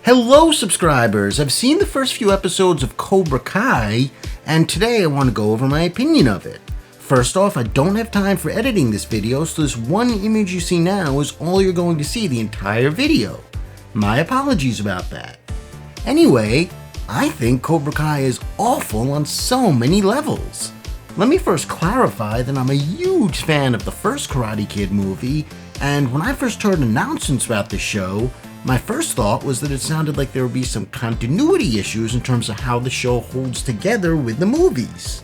Hello subscribers! I've seen the first few episodes of Cobra Kai, and today I want to go over my opinion of it. First off, I don't have time for editing this video, so this one image you see now is all you're going to see the entire video. My apologies about that. Anyway, I think Cobra Kai is awful on so many levels. Let me first clarify that I'm a huge fan of the first Karate Kid movie, and when I first heard announcements about this show, my first thought was that it sounded like there would be some continuity issues in terms of how the show holds together with the movies.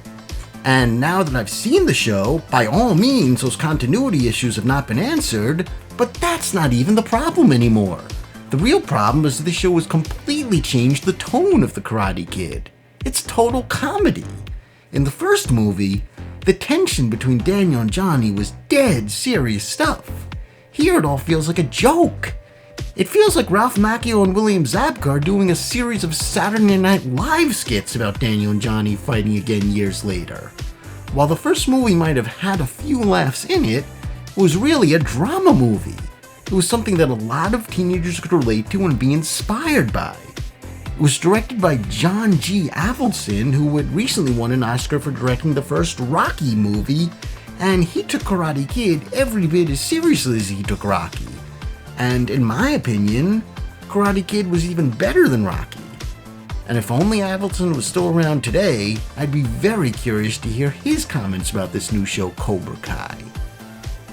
And now that I've seen the show, by all means those continuity issues have not been answered, but that's not even the problem anymore. The real problem is that the show has completely changed the tone of the Karate Kid. It's total comedy. In the first movie, the tension between Daniel and Johnny was dead serious stuff. Here it all feels like a joke. It feels like Ralph Macchio and William Zabka are doing a series of Saturday Night Live skits about Daniel and Johnny fighting again years later. While the first movie might have had a few laughs in it, it was really a drama movie. It was something that a lot of teenagers could relate to and be inspired by. It was directed by John G. Avildsen, who had recently won an Oscar for directing the first Rocky movie, and he took Karate Kid every bit as seriously as he took Rocky. And in my opinion, Karate Kid was even better than Rocky. And if only Avildsen was still around today, I'd be very curious to hear his comments about this new show, Cobra Kai.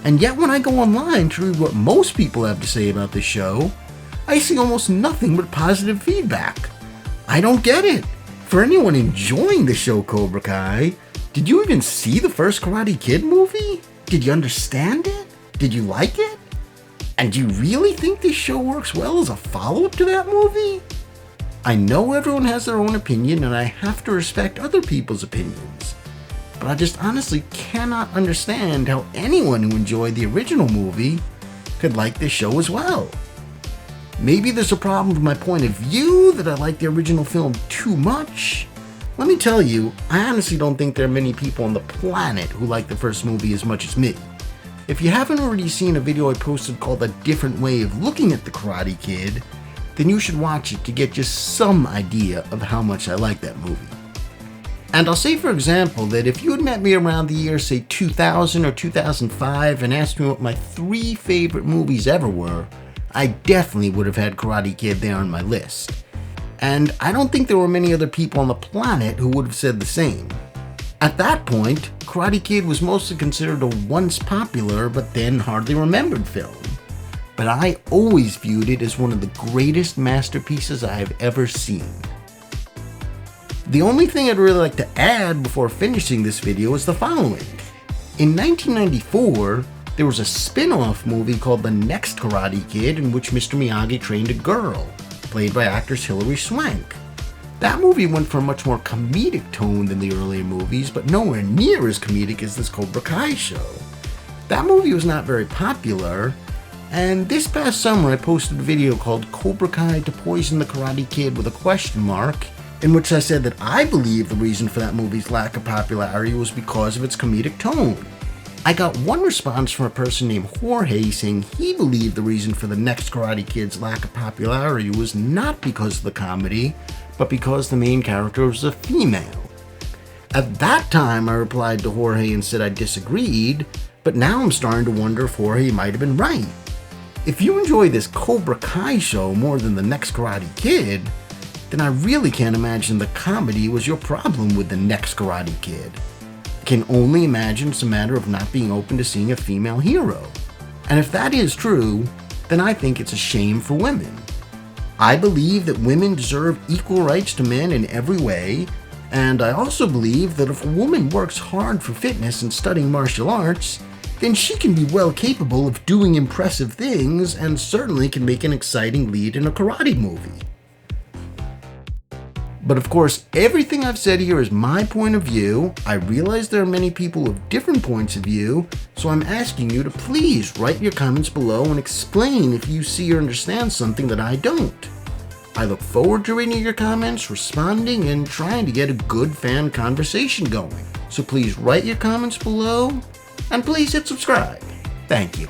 And yet when I go online to read what most people have to say about this show, I see almost nothing but positive feedback. I don't get it. For anyone enjoying the show Cobra Kai, did you even see the first Karate Kid movie? Did you understand it? Did you like it? And do you really think this show works well as a follow-up to that movie? I know everyone has their own opinion and I have to respect other people's opinions, but I just honestly cannot understand how anyone who enjoyed the original movie could like this show as well. Maybe there's a problem with my point of view, that I like the original film too much. Let me tell you, I honestly don't think there are many people on the planet who like the first movie as much as me. If you haven't already seen a video I posted called A Different Way of Looking at the Karate Kid, then you should watch it to get just some idea of how much I like that movie. And I'll say, for example, that if you had met me around the year, say 2000 or 2005, and asked me what my 3 favorite movies ever were, I definitely would have had Karate Kid there on my list. And I don't think there were many other people on the planet who would have said the same. At that point, Karate Kid was mostly considered a once popular but then hardly remembered film. But I always viewed it as one of the greatest masterpieces I have ever seen. The only thing I'd really like to add before finishing this video is the following. In 1994, there was a spin-off movie called The Next Karate Kid in which Mr. Miyagi trained a girl, played by actress Hilary Swank. That movie went for a much more comedic tone than the earlier movies, but nowhere near as comedic as this Cobra Kai show. That movie was not very popular, and this past summer I posted a video called Cobra Kai to Poison the Karate Kid with a question mark, in which I said that I believe the reason for that movie's lack of popularity was because of its comedic tone. I got one response from a person named Jorge saying he believed the reason for the Next Karate Kid's lack of popularity was not because of the comedy, but because the main character was a female. At that time I replied to Jorge and said I disagreed, but now I'm starting to wonder if Jorge might have been right. If you enjoy this Cobra Kai show more than the Next Karate Kid, then I really can't imagine the comedy was your problem with the Next Karate Kid. I can only imagine it's a matter of not being open to seeing a female hero. And if that is true, then I think it's a shame for women. I believe that women deserve equal rights to men in every way, and I also believe that if a woman works hard for fitness and studying martial arts, then she can be well capable of doing impressive things and certainly can make an exciting lead in a karate movie. But of course, everything I've said here is my point of view. I realize there are many people with different points of view, so I'm asking you to please write your comments below and explain if you see or understand something that I don't. I look forward to reading your comments, responding, and trying to get a good fan conversation going. So please write your comments below, and please hit subscribe. Thank you.